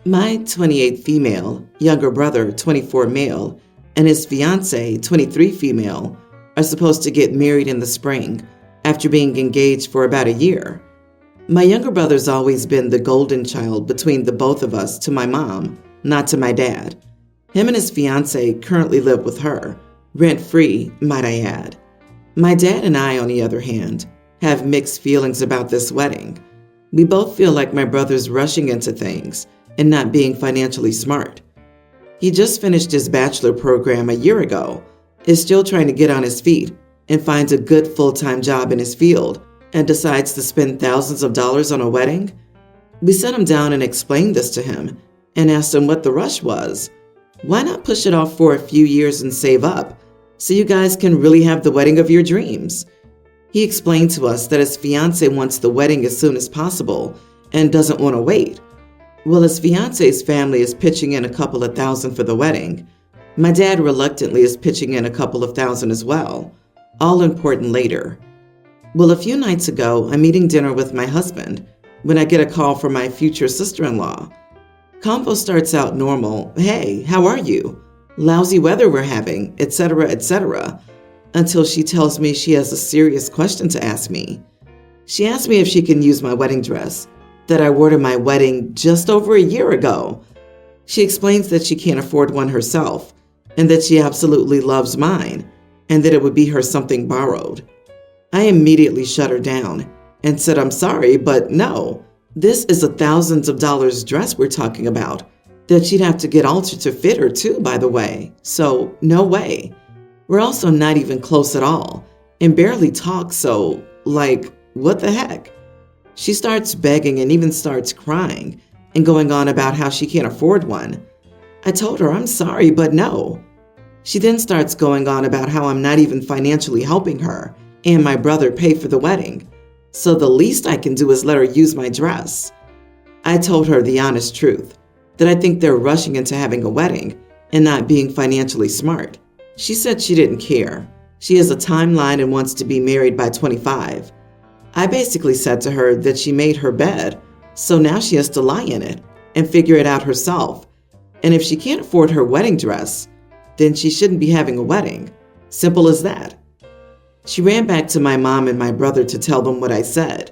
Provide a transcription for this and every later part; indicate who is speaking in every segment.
Speaker 1: My 28 female, younger brother, 24 male, and his fiance, 23 female, are supposed to get married in the spring after being engaged for about a year. My younger brother's always been the golden child between the both of us to my mom, not to my dad. Him and his fiance currently live with her, rent-free, might I add. My dad and I, on the other hand, have mixed feelings about this wedding. We both feel like my brother's rushing into things and not being financially smart. He just finished his bachelor program a year ago, is still trying to get on his feet, and finds a good full-time job in his field and decides to spend thousands of dollars on a wedding? We sat him down and explained this to him and asked him what the rush was. Why not push it off for a few years and save up so you guys can really have the wedding of your dreams? He explained to us that his fiance wants the wedding as soon as possible and doesn't want to wait. Well, his fiance's family is pitching in a couple of thousand for the wedding. My dad reluctantly is pitching in a couple of thousand as well. All important later. Well, a few nights ago, I'm eating dinner with my husband when I get a call from my future sister-in-law. Convo starts out normal. Hey, how are you? Lousy weather we're having, etc., etc., until she tells me she has a serious question to ask me. She asked me if she can use my wedding dress that I wore to my wedding just over a year ago. She explains that she can't afford one herself and that she absolutely loves mine and that it would be her something borrowed. I immediately shut her down and said, I'm sorry, but no, this is a thousands of dollars dress we're talking about that she'd have to get altered to fit her too, by the way. So no way. We're also not even close at all and barely talk, so what the heck? She starts begging and even starts crying and going on about how she can't afford one. I told her, I'm sorry, but no. She then starts going on about how I'm not even financially helping her and my brother pay for the wedding. So the least I can do is let her use my dress. I told her the honest truth, that I think they're rushing into having a wedding and not being financially smart. She said she didn't care. She has a timeline and wants to be married by 25. I basically said to her that she made her bed, so now she has to lie in it and figure it out herself. And if she can't afford her wedding dress, then she shouldn't be having a wedding. Simple as that. She ran back to my mom and my brother to tell them what I said.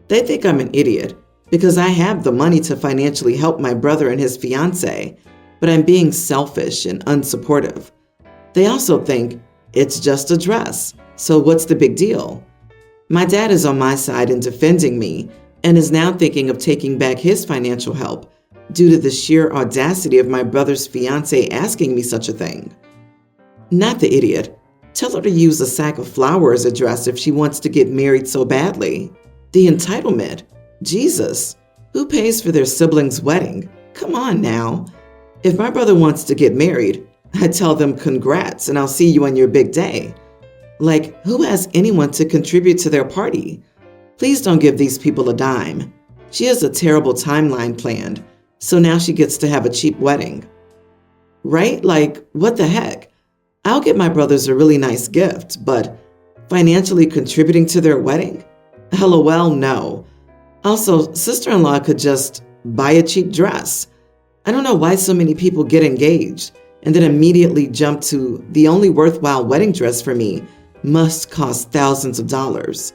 Speaker 1: They think I'm an idiot because I have the money to financially help my brother and his fiance, but I'm being selfish and unsupportive. They also think it's just a dress, so what's the big deal? My dad is on my side in defending me and is now thinking of taking back his financial help due to the sheer audacity of my brother's fiance asking me such a thing. Not the idiot. Tell her to use a sack of flour as a dress if she wants to get married so badly. The entitlement. Jesus. Who pays for their sibling's wedding? Come on now. If my brother wants to get married, I tell them congrats and I'll see you on your big day. Who has anyone to contribute to their party? Please don't give these people a dime. She has a terrible timeline planned, so now she gets to have a cheap wedding. Right? What the heck? I'll get my brothers a really nice gift, but financially contributing to their wedding? LOL, no. Also, sister-in-law could just buy a cheap dress. I don't know why so many people get engaged and then immediately jump to the only worthwhile wedding dress for me must cost thousands of dollars.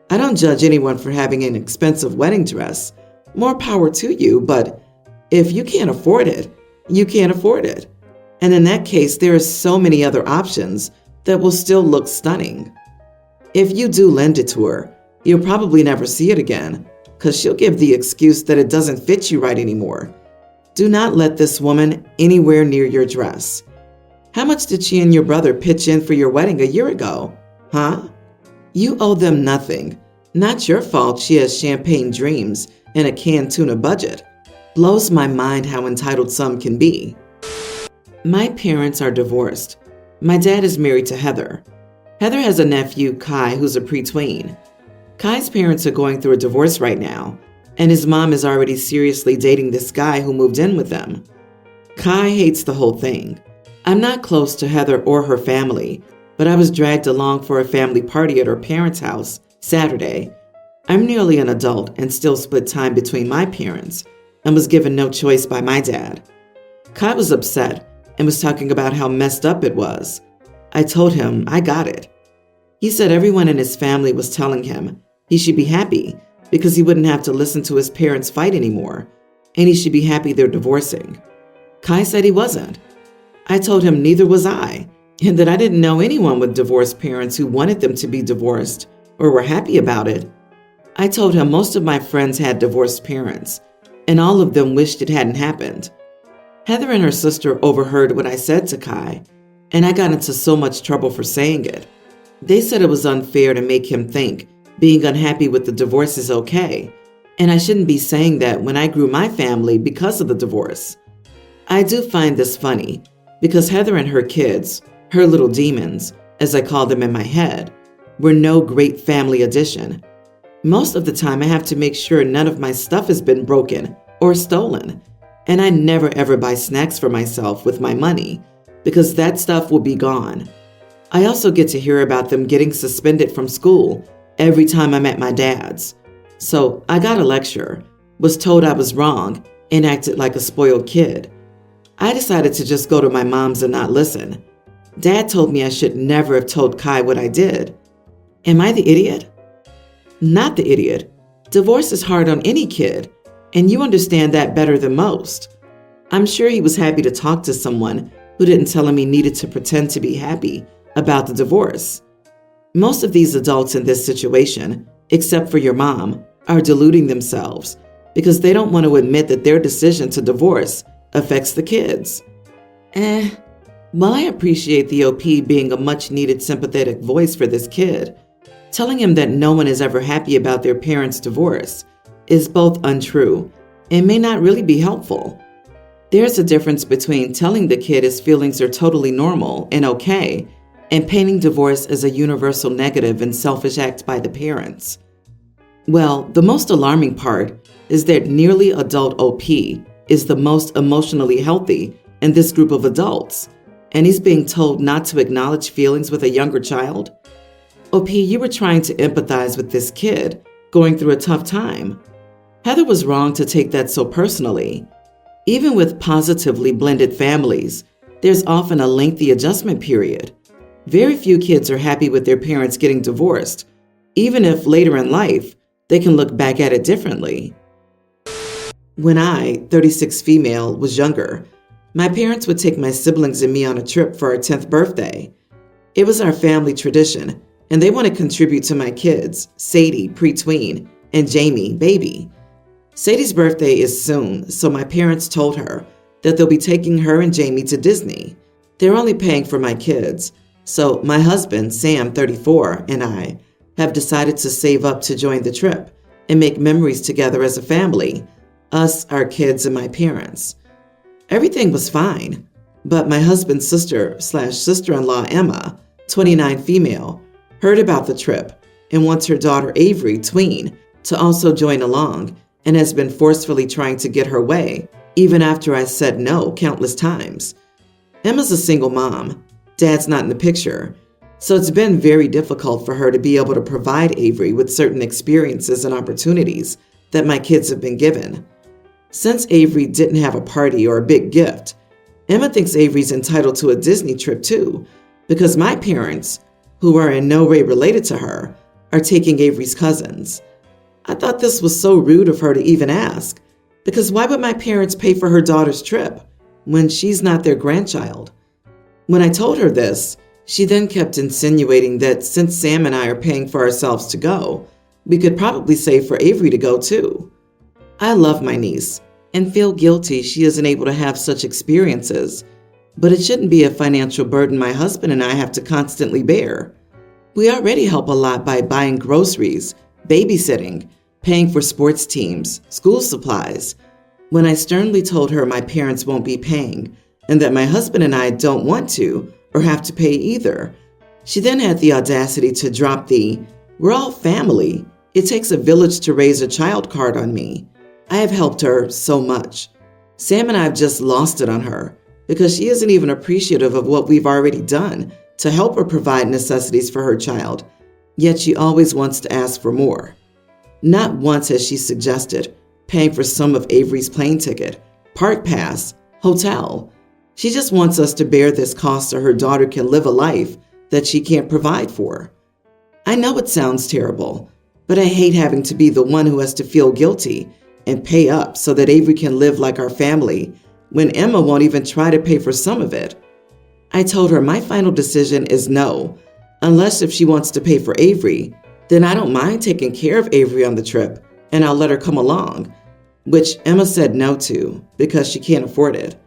Speaker 1: I don't judge anyone for having an expensive wedding dress. More power to you, but if you can't afford it, you can't afford it. And in that case, there are so many other options that will still look stunning. If you do lend it to her, you'll probably never see it again because she'll give the excuse that it doesn't fit you right anymore. Do not let this woman anywhere near your dress. How much did she and your brother pitch in for your wedding a year ago? Huh? You owe them nothing. Not your fault she has champagne dreams and a canned tuna budget. Blows my mind how entitled some can be. My parents are divorced. My dad is married to Heather. Heather has a nephew, Kai, who's a pre-tween. Kai's parents are going through a divorce right now, and his mom is already seriously dating this guy who moved in with them. Kai hates the whole thing. I'm not close to Heather or her family, but I was dragged along for a family party at her parents' house Saturday. I'm nearly an adult and still split time between my parents, and was given no choice by my dad. Kai was upset and was talking about how messed up it was. I told him I got it. He said everyone in his family was telling him he should be happy because he wouldn't have to listen to his parents fight anymore, and he should be happy they're divorcing. Kai said he wasn't. I told him neither was I, and that I didn't know anyone with divorced parents who wanted them to be divorced or were happy about it. I told him most of my friends had divorced parents, and all of them wished it hadn't happened. Heather and her sister overheard what I said to Kai, and I got into so much trouble for saying it. They said it was unfair to make him think being unhappy with the divorce is okay, and I shouldn't be saying that when I grew my family because of the divorce. I do find this funny because Heather and her kids, her little demons, as I call them in my head, were no great family addition. Most of the time I have to make sure none of my stuff has been broken or stolen, and I never ever buy snacks for myself with my money because that stuff will be gone. I also get to hear about them getting suspended from school every time I'm at my dad's. So I got a lecture, was told I was wrong, and acted like a spoiled kid. I decided to just go to my mom's and not listen. Dad told me I should never have told Kai what I did. Am I the idiot? Not the idiot. Divorce is hard on any kid, and you understand that better than most. I'm sure he was happy to talk to someone who didn't tell him he needed to pretend to be happy about the divorce. Most of these adults in this situation, except for your mom, are deluding themselves because they don't want to admit that their decision to divorce affects the kids. Well, I appreciate the OP being a much-needed sympathetic voice for this kid. Telling him that no one is ever happy about their parents' divorce is both untrue and may not really be helpful. There's a difference between telling the kid his feelings are totally normal and okay and painting divorce as a universal negative and selfish act by the parents. Well, the most alarming part is that nearly adult OP is the most emotionally healthy in this group of adults, and he's being told not to acknowledge feelings with a younger child. OP, you were trying to empathize with this kid going through a tough time. Heather was wrong to take that so personally. Even with positively blended families, there's often a lengthy adjustment period. Very few kids are happy with their parents getting divorced, even if later in life they can look back at it differently. When I, 36 female, was younger, my parents would take my siblings and me on a trip for our 10th birthday. It was our family tradition, and they want to contribute to my kids, Sadie, pre-tween, and Jamie, baby. Sadie's birthday is soon, so my parents told her that they'll be taking her and Jamie to Disney. They're only paying for my kids, so my husband, Sam, 34, and I have decided to save up to join the trip and make memories together as a family, us, our kids, and my parents. Everything was fine, but my husband's sister/sister-in-law, Emma, 29 female, heard about the trip and wants her daughter Avery, tween, to also join along and has been forcefully trying to get her way, even after I said no countless times. Emma's a single mom. Dad's not in the picture, so it's been very difficult for her to be able to provide Avery with certain experiences and opportunities that my kids have been given. Since Avery didn't have a party or a big gift, Emma thinks Avery's entitled to a Disney trip too, because my parents, who are in no way related to her, are taking Avery's cousins. I thought this was so rude of her to even ask, because why would my parents pay for her daughter's trip when she's not their grandchild? When I told her this, she then kept insinuating that since Sam and I are paying for ourselves to go, we could probably save for Avery to go too. I love my niece and feel guilty she isn't able to have such experiences, but it shouldn't be a financial burden my husband and I have to constantly bear. We already help a lot by buying groceries, babysitting, paying for sports teams, school supplies. When I sternly told her my parents won't be paying and that my husband and I don't want to or have to pay either, she then had the audacity to drop the "we're all family, it takes a village to raise a child" card on me. I have helped her so much. Sam and I have just lost it on her because she isn't even appreciative of what we've already done to help her provide necessities for her child, yet she always wants to ask for more. Not once has she suggested, paying for some of Avery's plane ticket, park pass, hotel. She just wants us to bear this cost so her daughter can live a life that she can't provide for. I know it sounds terrible, but I hate having to be the one who has to feel guilty and pay up so that Avery can live like our family when Emma won't even try to pay for some of it. I told her my final decision is no, unless if she wants to pay for Avery, then I don't mind taking care of Avery on the trip and I'll let her come along, which Emma said no to because she can't afford it.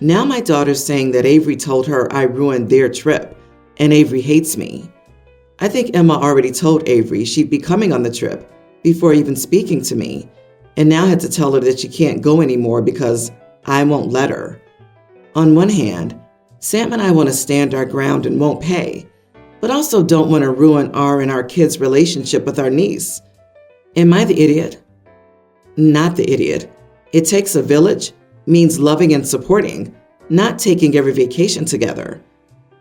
Speaker 1: Now my daughter's saying that Avery told her I ruined their trip and Avery hates me. I think Emma already told Avery she'd be coming on the trip before even speaking to me, and now had to tell her that she can't go anymore because I won't let her. On one hand, Sam and I want to stand our ground and won't pay, but also don't want to ruin our and our kids' relationship with our niece. Am I the idiot? Not the idiot. It takes a village means loving and supporting, not taking every vacation together.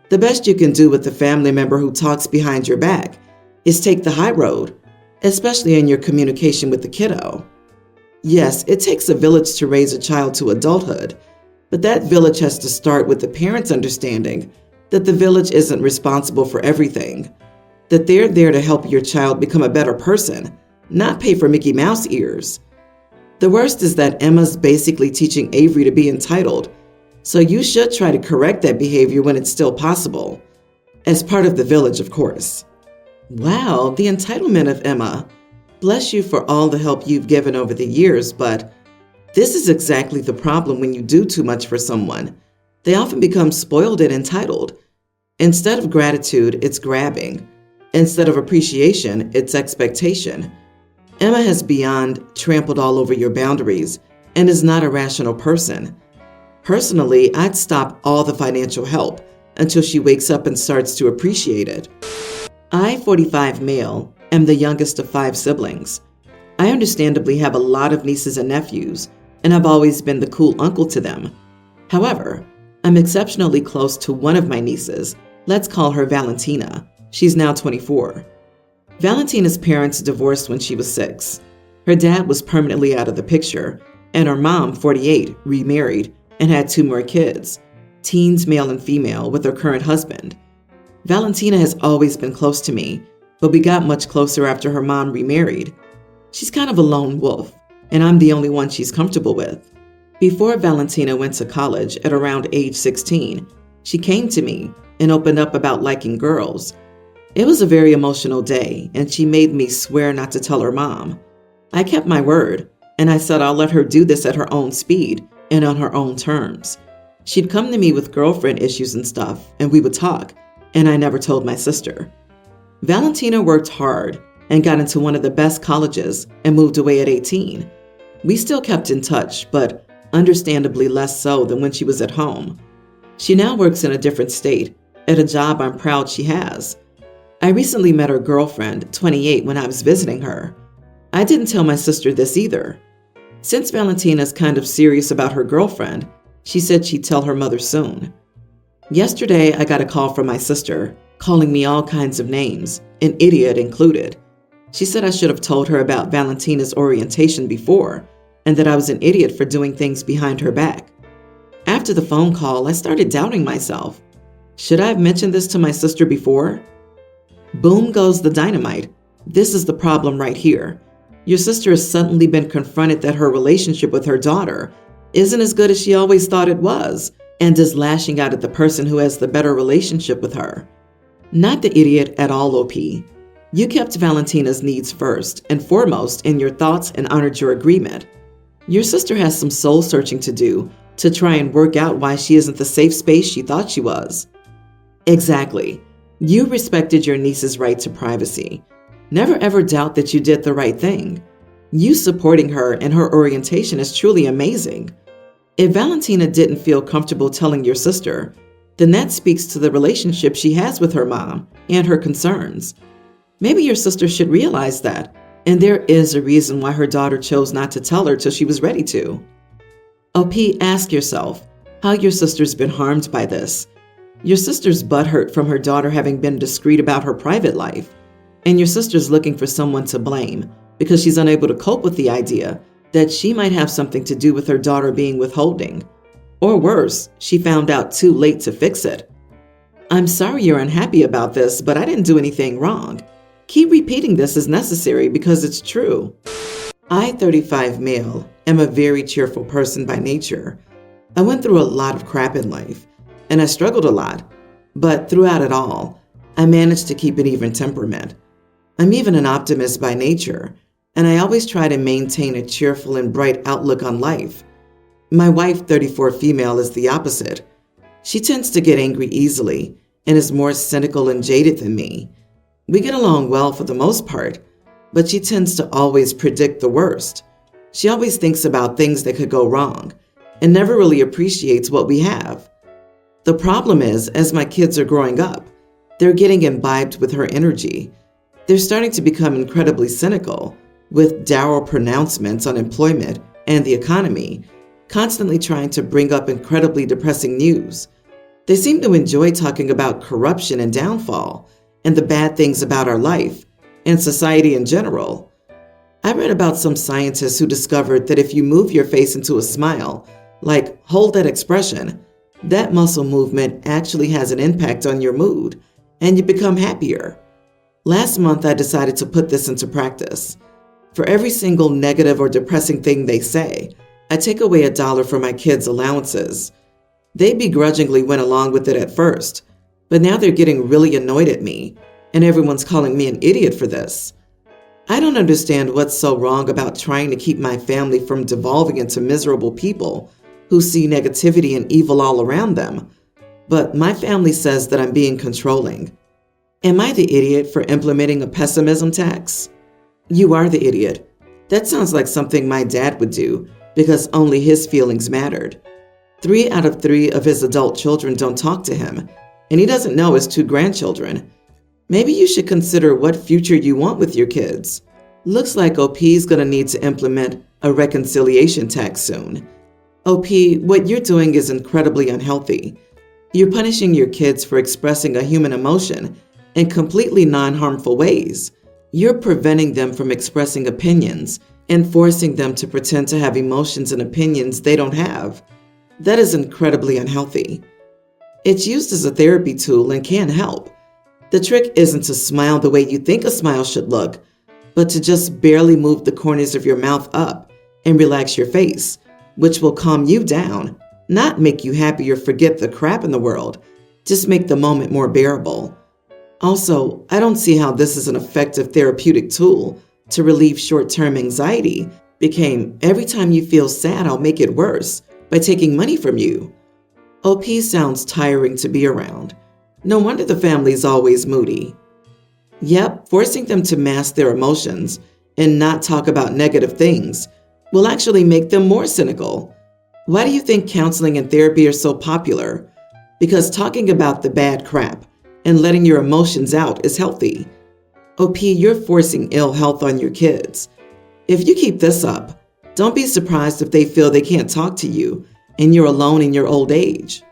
Speaker 1: The best you can do with the family member who talks behind your back is take the high road, especially in your communication with the kiddo. Yes, it takes a village to raise a child to adulthood, but that village has to start with the parents understanding that the village isn't responsible for everything, that they're there to help your child become a better person, not pay for Mickey Mouse ears. The worst is that Emma's basically teaching Avery to be entitled, so you should try to correct that behavior when it's still possible. As part of the village, of course. Wow, the entitlement of Emma. Bless you for all the help you've given over the years, but this is exactly the problem when you do too much for someone. They often become spoiled and entitled. Instead of gratitude, it's grabbing. Instead of appreciation, it's expectation. Emma has beyond trampled all over your boundaries and is not a rational person. Personally, I'd stop all the financial help until she wakes up and starts to appreciate it. I, 45 male, am the youngest of 5 siblings. I understandably have a lot of nieces and nephews, and I've always been the cool uncle to them. However, I'm exceptionally close to one of my nieces. Let's call her Valentina. She's now 24. Valentina's parents divorced when she was 6. Her dad was permanently out of the picture, and her mom, 48, remarried and had 2 more kids, teens, male and female, with her current husband. Valentina has always been close to me, but we got much closer after her mom remarried. She's kind of a lone wolf, and I'm the only one she's comfortable with. Before Valentina went to college at around age 16, she came to me and opened up about liking girls. It was a very emotional day, and she made me swear not to tell her mom. I kept my word, and I said I'll let her do this at her own speed and on her own terms. She'd come to me with girlfriend issues and stuff, and we would talk, and I never told my sister. Valentina worked hard and got into one of the best colleges and moved away at 18. We still kept in touch, but understandably less so than when she was at home. She now works in a different state, at a job I'm proud she has. I recently met her girlfriend, 28, when I was visiting her. I didn't tell my sister this either. Since Valentina's kind of serious about her girlfriend, she said she'd tell her mother soon. Yesterday, I got a call from my sister, calling me all kinds of names, an idiot included. She said I should have told her about Valentina's orientation before, and that I was an idiot for doing things behind her back. After the phone call, I started doubting myself. Should I have mentioned this to my sister before? Boom goes the dynamite. This is the problem right here. Your sister has suddenly been confronted that her relationship with her daughter isn't as good as she always thought it was, and is lashing out at the person who has the better relationship with her. Not the idiot at all, OP. You kept Valentina's needs first and foremost in your thoughts and honored your agreement. Your sister has some soul searching to do to try and work out why she isn't the safe space she thought she was. Exactly. You respected your niece's right to privacy. Never ever doubt that you did the right thing. You supporting her and her orientation is truly amazing. If Valentina didn't feel comfortable telling your sister, then that speaks to the relationship she has with her mom and her concerns. Maybe your sister should realize that, and there is a reason why her daughter chose not to tell her till she was ready to. OP, ask yourself how your sister's been harmed by this. Your sister's butthurt from her daughter having been discreet about her private life, and your sister's looking for someone to blame because she's unable to cope with the idea that she might have something to do with her daughter being withholding. Or worse, she found out too late to fix it. I'm sorry you're unhappy about this, but I didn't do anything wrong. Keep repeating this as necessary because it's true. I, 35 male, am a very cheerful person by nature. I went through a lot of crap in life, and I struggled a lot, but throughout it all, I managed to keep an even temperament. I'm even an optimist by nature, and I always try to maintain a cheerful and bright outlook on life. My wife, 34 female, is the opposite. She tends to get angry easily and is more cynical and jaded than me. We get along well for the most part, but she tends to always predict the worst. She always thinks about things that could go wrong and never really appreciates what we have. The problem is, as my kids are growing up, they're getting imbibed with her energy. They're starting to become incredibly cynical, with dour pronouncements on employment and the economy, constantly trying to bring up incredibly depressing news. They seem to enjoy talking about corruption and downfall and the bad things about our life and society in general. I read about some scientists who discovered that if you move your face into a smile, like hold that expression, that muscle movement actually has an impact on your mood and you become happier. Last month, I decided to put this into practice. For every single negative or depressing thing they say, I take away $1 from my kids' allowances. They begrudgingly went along with it at first, but now they're getting really annoyed at me, and everyone's calling me an idiot for this. I don't understand what's so wrong about trying to keep my family from devolving into miserable people who see negativity and evil all around them, but my family says that I'm being controlling. Am I the idiot for implementing a pessimism tax? You are the idiot. That sounds like something my dad would do because only his feelings mattered. 3 out of 3 of his adult children don't talk to him, and he doesn't know his 2 grandchildren. Maybe you should consider what future you want with your kids. Looks like OP's gonna need to implement a reconciliation tax soon. OP, what you're doing is incredibly unhealthy. You're punishing your kids for expressing a human emotion in completely non-harmful ways. You're preventing them from expressing opinions and forcing them to pretend to have emotions and opinions they don't have. That is incredibly unhealthy. It's used as a therapy tool and can help. The trick isn't to smile the way you think a smile should look, but to just barely move the corners of your mouth up and relax your face, which will calm you down, not make you happy or forget the crap in the world, just make the moment more bearable. Also, I don't see how this is an effective therapeutic tool to relieve short-term anxiety. Became, every time you feel sad, I'll make it worse by taking money from you. OP sounds tiring to be around. No wonder the family's always moody. Yep, forcing them to mask their emotions and not talk about negative things will actually make them more cynical. Why do you think counseling and therapy are so popular? Because talking about the bad crap and letting your emotions out is healthy. OP, you're forcing ill health on your kids. If you keep this up, don't be surprised if they feel they can't talk to you and you're alone in your old age.